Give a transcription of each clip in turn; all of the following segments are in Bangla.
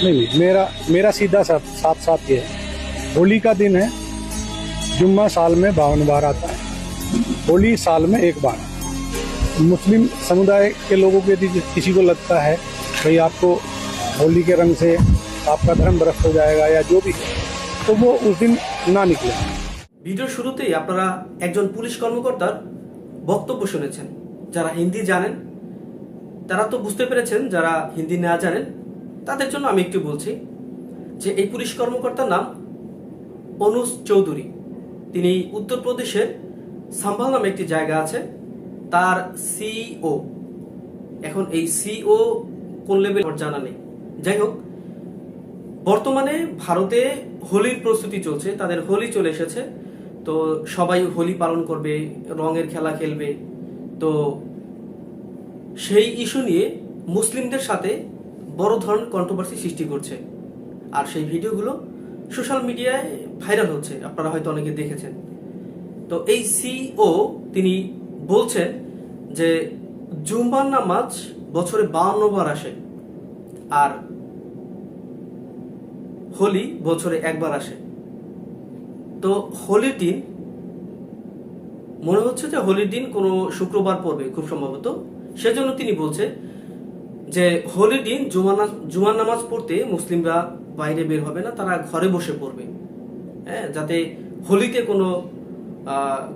नहीं, मेरा मेरा सीधा साथ साथ ये है। होली का दिन है, जुम्मा साल में 52 बार आता है, होली साल में एक बार। मुस्लिम समुदाय के लोगों के यदि किसी को लगता है भाई आपको होली के रंग से आपका धर्म भ्रष्ट हो जाएगा या जो भी, तो वो उस दिन ना निकले। ভিডিওর শুরুতেই আপনারা একজন পুলিশ কর্মকর্তার বক্তব্য শুনেছেন। যারা হিন্দি জানেন তারা তো বুঝতে পেরেছেন, যারা হিন্দি না জানেন তাদের জন্য আমি একটু বলছি যে এই পুলিশ কর্মকর্তার নাম অনুজ চৌধুরী। তিনি উত্তরপ্রদেশের সাম্ভাল নামে একটি জায়গা আছে, তার সিও। এখন এই সিও কোন লেভেল জানা নেই। যাই হোক, বর্তমানে ভারতে হোলির প্রস্তুতি চলছে, তাদের হোলি চলে এসেছে। তো সবাই হোলি পালন করবে, রঙের খেলা খেলবে। তো সেই ইস্যু নিয়ে মুসলিমদের সাথে বড় ধরনের কন্ট্রোভার্সি সৃষ্টি করছে। আর সেই ভিডিওগুলো সোশ্যাল মিডিয়ায় ভাইরাল হচ্ছে, আপনারা হয়তো অনেকে দেখেছেন। তো এই সিও তিনি বলছেন যে জুম্মার নামাজ বছরে 52 বার আসে, আর হোলি বছরে একবার আসে। তো হোলির দিন মনে হচ্ছে যে হোলির দিন কোনো শুক্রবার পড়বে খুব সম্ভবত। সেজন্য তিনি বলছে যে হোলির দিন জুমার নামাজ পড়তে মুসলিমরা বাইরে বের হবে না, তারা ঘরে বসে পড়বে। হ্যাঁ, যাতে হোলিতে কোনো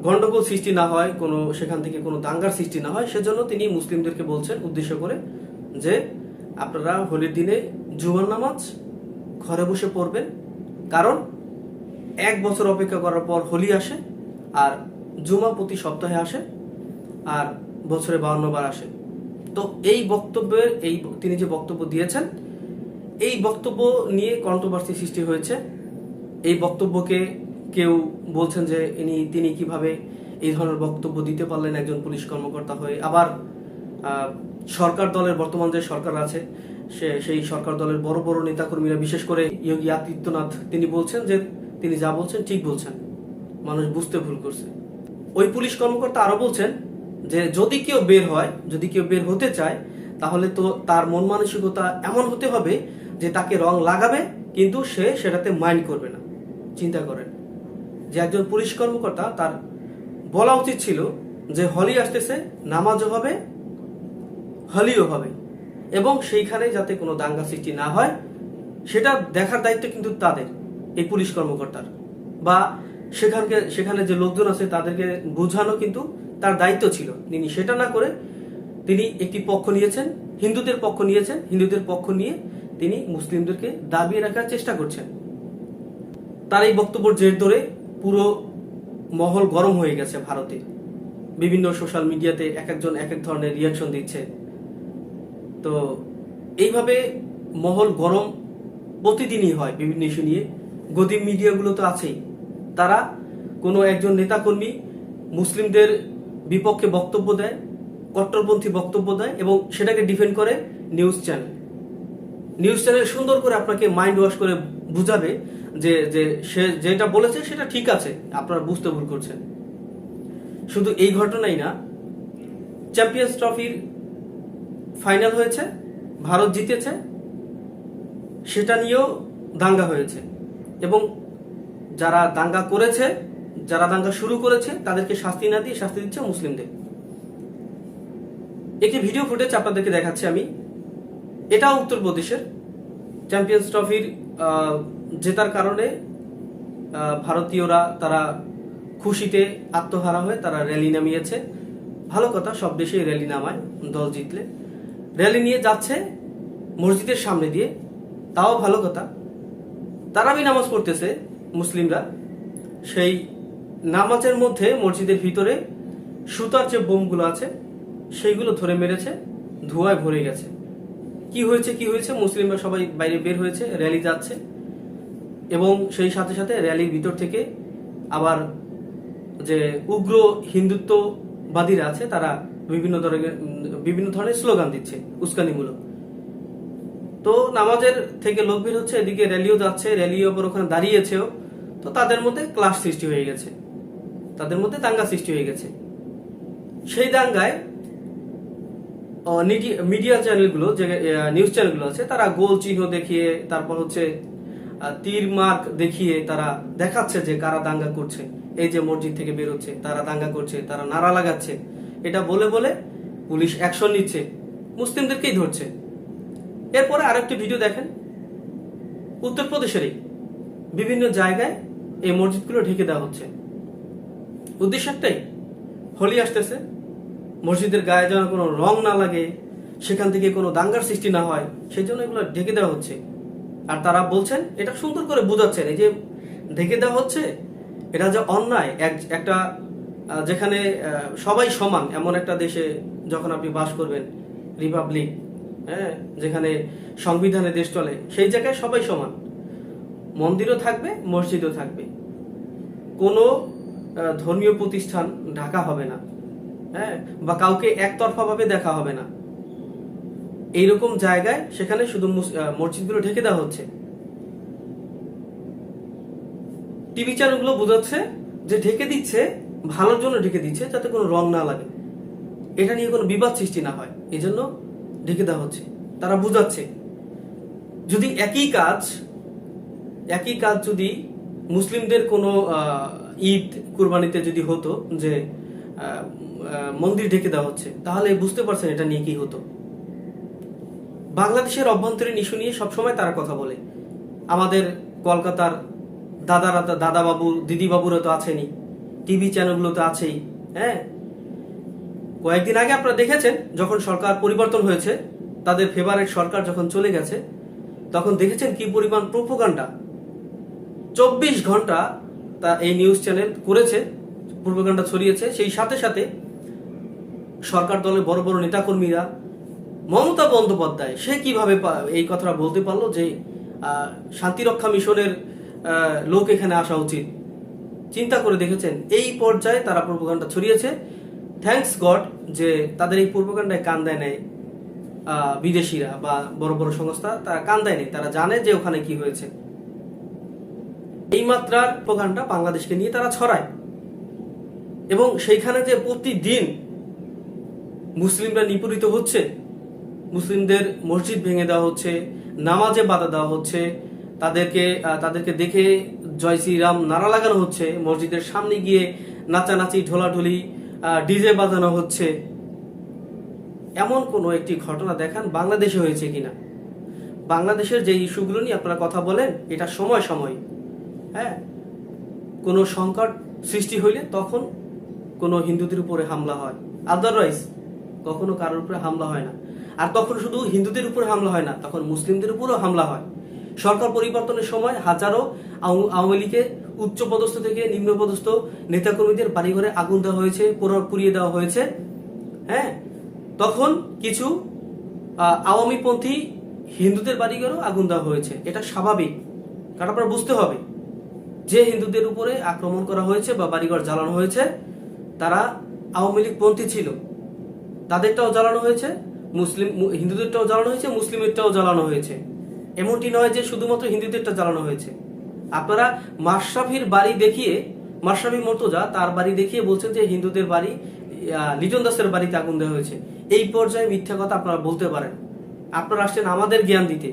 গন্ডগোল সৃষ্টি না হয়, কোনো সেখান থেকে কোনো দাঙ্গার সৃষ্টি না হয়। সেজন্য তিনি মুসলিমদেরকে বলছেন উদ্দেশ্য করে যে আপনারা হোলির দিনে জুমার নামাজ ঘরে বসে পড়বেন, কারণ 1 বছর অপেক্ষা করার পর হোলি আসে, আর জুমা প্রতি সপ্তাহে আসে, আর বছরে 52 বার আসে। তো এই বক্তব্যের তিনি যে বক্তব্য দিয়েছেন, এই বক্তব্য নিয়ে কন্ট্রোভার্সি সৃষ্টি হয়েছে। এই বক্তব্যকে কেউ বলছেন যে তিনি কিভাবে এই ধরনের বক্তব্য দিতে পারলেন একজন পুলিশ কর্মকর্তা হয়ে। আবার সরকার দলের বর্তমান যে সরকার আছে সেই সরকার দলের বড় বড় নেতাকর্মীরা, বিশেষ করে যোগী আদিত্যনাথ, তিনি বলছেন যে তিনি যা বলছেন ঠিক বলছেন, মানুষ বুঝতে ভুল করছে। ওই পুলিশ কর্মকর্তা আরো বলছেন যে যদি কেউ বের হতে চায়, তাহলে তো তার মন মানসিকতা এমন হতে হবে যে তাকে রং লাগাবে কিন্তু সে সেটাতে মাইন্ড করবে না। চিন্তা করেন যে একজন পুলিশ কর্মকর্তা, তার বলা উচিত ছিল যে হোলি আসতেছে, নামাজও হবে, হোলিও হবে, এবং সেইখানে যাতে কোনো দাঙ্গা সৃষ্টি না হয় সেটা দেখার দায়িত্ব কিন্তু তাদের, এই পুলিশ কর্মকর্তার। বা সেখানে যে লোকজন আছে তাদেরকে বোঝানো কিন্তু তার দায়িত্ব ছিল। তিনি সেটা না করে তিনি একটি পক্ষ নিয়েছেন, হিন্দুদের পক্ষ নিয়ে তিনি মুসলিমদেরকে দাবিয়ে রাখার চেষ্টা করছেন। তার এই বক্তব্যের জের ধরে পুরো মহল গরম হয়ে গেছে ভারতে। বিভিন্ন সোশ্যাল মিডিয়াতে এক একজন এক এক ধরনের রিয়াকশন দিচ্ছে। তো এইভাবে মহল গরম প্রতিদিনই হয় বিভিন্ন ইস্যু নিয়ে। গদিম মিডিয়াগুলো তো আছেই, তারা কোনো একজন নেতাকর্মী মুসলিমদের বিপক্ষে বক্তব্য দেয়, কট্টরপন্থী বক্তব্য দেয়, এবং সেটাকে ডিফেন্ড করে নিউজ চ্যানেল সুন্দর করে আপনাকে মাইন্ড ওয়াশ করে বুঝাবে যে সে যেটা বলেছে সেটা ঠিক আছে, আপনারা বুঝতে ভুল করছেন। শুধু এই ঘটনাই না, চ্যাম্পিয়ন্স ট্রফির ফাইনাল হয়েছে, ভারত জিতেছে, সেটা নিয়েও দাঙ্গা হয়েছে, এবং যারা দাঙ্গা শুরু করেছে তাদেরকে শাস্তি না দিয়ে শাস্তি দিচ্ছে মুসলিমদের। একটি ভিডিও ফুটেজ আপনাদেরকে দেখাচ্ছি আমি। এটা উত্তরপ্রদেশের চ্যাম্পিয়ন্স ট্রফির জেতার কারণে ভারতীয়রা তারা খুশিতে আত্মহারা হয়ে তারা র্যালি নামিয়েছে। ভালো কথা, সব দেশেই র্যালি নামায় দল জিতলে। র্যালি নিয়ে যাচ্ছে মসজিদের সামনে দিয়ে, তাও ভালো কথা। তারাবি নামাজ পড়তেছে মুসলিমরা, সেই নামাজের মধ্যে মসজিদের ভিতরে সুতার যে বোমগুলো আছে সেইগুলো ধরে মেরেছে, ধোঁয়ায় ভরে গেছে। কি হয়েছে, মুসলিমরা সবাই বাইরে বের হয়েছে, র্যালি যাচ্ছে, এবং সেই সাথে সাথে র্যালির ভিতর থেকে আবার যে উগ্র হিন্দুত্ববাদীরা আছে তারা বিভিন্ন ধরনের স্লোগান দিচ্ছে উস্কানিমূলক। তো নামাজের থেকে লোক বের হচ্ছে, এদিকে র্যালিও যাচ্ছে, র্যালিও আবার ওখানে দাঁড়িয়েছেও। তো তাদের মধ্যে ক্লাশ সৃষ্টি হয়ে গেছে, তাদের মধ্যে দাঙ্গা সৃষ্টি হয়ে গেছে। সেই দাঙ্গায় মিডিয়া চ্যানেলগুলো, যে নিউজ চ্যানেলগুলো আছে, তারা গোল চিহ্ন দেখিয়ে, তারপর হচ্ছে তীর মার্ক দেখিয়ে তারা দেখাচ্ছে যে কারা দাঙ্গা করছে। এই যে মসজিদ থেকে বেরোচ্ছে, তারা দাঙ্গা করছে, তারা নারা লাগাচ্ছে, এটা বলে বলে পুলিশ অ্যাকশন নিচ্ছে, মুসলিমদেরকেই ধরছে। এরপরে আরেকটি ভিডিও দেখেন, উত্তরপ্রদেশেরই বিভিন্ন জায়গায় এই মসজিদগুলো ঢেকে দেওয়া হচ্ছে। উদ্দেশ্য একটাই, হোলি আসতেছে, মসজিদের গায়ে যেন কোনো রং না লাগে, সেখান থেকে কোনো দাঙ্গার সৃষ্টি না হয়, সেই জন্য এগুলো ঢেকে দেওয়া হচ্ছে। আর তারা বলছেন, এটা সুন্দর করে বোঝাচ্ছেন, এই যে ঢেকে দেওয়া হচ্ছে, এটা যে অন্যায়, একটা যেখানে সবাই সমান, এমন একটা দেশে যখন আপনি বাস করবেন, রিপাবলিক, হ্যাঁ, যেখানে সংবিধানে দেশ চলে, সেই জায়গায় সবাই সমান, মন্দিরও থাকবে, মসজিদও থাকবে, কোনো ধর্মীয় প্রতিষ্ঠান ঢাকা হবে না, হ্যাঁ, বা কাউকে একতরফা ভাবে দেখা হবে না। এইরকম জায়গায় সেখানে শুধু মসজিদগুলো ঢেকে দেওয়া হচ্ছে। টিভি চ্যানেলগুলো বোঝাচ্ছে যে ঢেকে দিচ্ছে, ভালোর জন্য ঢেকে দিচ্ছে, যাতে কোনো রং না লাগে, এটা নিয়ে কোনো বিবাদ সৃষ্টি না হয়, এই জন্য ঢেকে দেওয়া হচ্ছে। তারা বুঝাচ্ছে, যদি একই কাজ যদি মুসলিমদের কোনো ঈদ কুরবানিতে যদি হতো, যে মন্দির ঢেকে দেওয়া হচ্ছে, তাহলে বুঝতে পারছেন এটা নিয়ে কি হতো। বাংলাদেশের অভ্যন্তরীণ ইস্যু নিয়ে সবসময় তারা কথা বলে। আমাদের কলকাতার দাদাবাবু দিদিবাবুরা তো আছেনি, টিভি চ্যানেলগুলো তো আছেই, হ্যাঁ। কয়েকদিন আগে আপনারা দেখেছেন, যখন সরকার পরিবর্তন হয়েছে, তাদের ফেভারিট সরকার যখন চলে গেছে, তখন দেখেছেন কি পরিমাণ প্রোপাগান্ডা। 24 ঘন্টা তা এই নিউজ চ্যানেল করেছে, প্রোপাগান্ডা ছড়িয়েছে। সেই সাথে সাথে সরকার দলের বড় বড় নেতাকর্মীরা, মমতা বন্দ্যোপাধ্যায়, সে কিভাবে এই কথাটা বলতে পারলো যে শান্তিরক্ষা মিশনের লোক এখানে আসা উচিত। চিন্তা করে দেখেছেন, এই পর্যায়ে তারা প্রোপাগান্ডা ছড়িয়েছে। থ্যাঙ্কস গড যে তাদের এই প্রোপাগান্ডায় কান দেয় নাই বিদেশিরা বা বড় বড় সংস্থা, তারা কান দেয় নাই, তারা জানে যে ওখানে কি হয়েছে। এই মাত্রার প্রোপাগান্ডা বাংলাদেশকে নিয়ে তারা ছড়ায়, এবং সেইখানে যে প্রতিদিন মুসলিমরা নিপীড়িত হচ্ছে, মুসলিমদের মসজিদ ভেঙে দেওয়া হচ্ছে, নামাজে বাধা দেওয়া হচ্ছে, তাদেরকে দেখে জয় শ্রীরাম নারা লাগানো হচ্ছে, মসজিদের সামনে গিয়ে নাচানাচি, ঢোলাঢুলি, ডিজে বাজানো হচ্ছে, এমন কোনো একটি ঘটনা দেখান বাংলাদেশে হয়েছে কিনা। বাংলাদেশের যে ইস্যুগুলো নিয়ে আপনারা কথা বলেন, এটা সময় সময়, হ্যাঁ, কোনো সংকট সৃষ্টি হইলে তখন কোনো হিন্দুদের উপরে হামলা হয়, আদারওয়াইজ কখনো কারোর উপরে হামলা হয় না। আর তখন শুধু হিন্দুদের উপরে হামলা হয় না, তখন মুসলিমদের উপরেও হামলা হয়। সরকার পরিবর্তনের সময় হাজারো আওয়ামী লীগের উচ্চ পদস্থ থেকে নিম্ন পদস্থ নেতাকর্মীদের বাড়িঘরে আগুন দেওয়া হয়েছে, পুড়িয়ে দেওয়া হয়েছে, হ্যাঁ। তখন কিছু আওয়ামীপন্থী হিন্দুদের বাড়িঘরেও আগুন দেওয়া হয়েছে, এটা স্বাভাবিক। কারণ আপনারা বুঝতে হবে, যে হিন্দুদের উপরে আক্রমণ করা হয়েছে বা বাড়িঘর জ্বালানো হয়েছে, তারা আওয়ামী লীগ পন্থী ছিল, তাদেরটাও জ্বালানো হয়েছে, হিন্দুদেরটাও জ্বালানো হয়েছে, মুসলিমেরটাও জ্বালানো হয়েছে। এমনটি নয় যে শুধুমাত্র হিন্দুদেরটা জ্বালানো হয়েছে। আপনারা মাশরাফির বাড়ি দেখিয়ে, মাশরাফি মুর্তজা তার বাড়ি দেখিয়ে বলছেন যে হিন্দুদের বাড়ি, লিটন দাসের বাড়িতে আগুন দেওয়া হয়েছে। এই পর্যায়ে মিথ্যা কথা আপনারা বলতে পারেন। আপনারা আসছেন আমাদের জ্ঞান দিতে,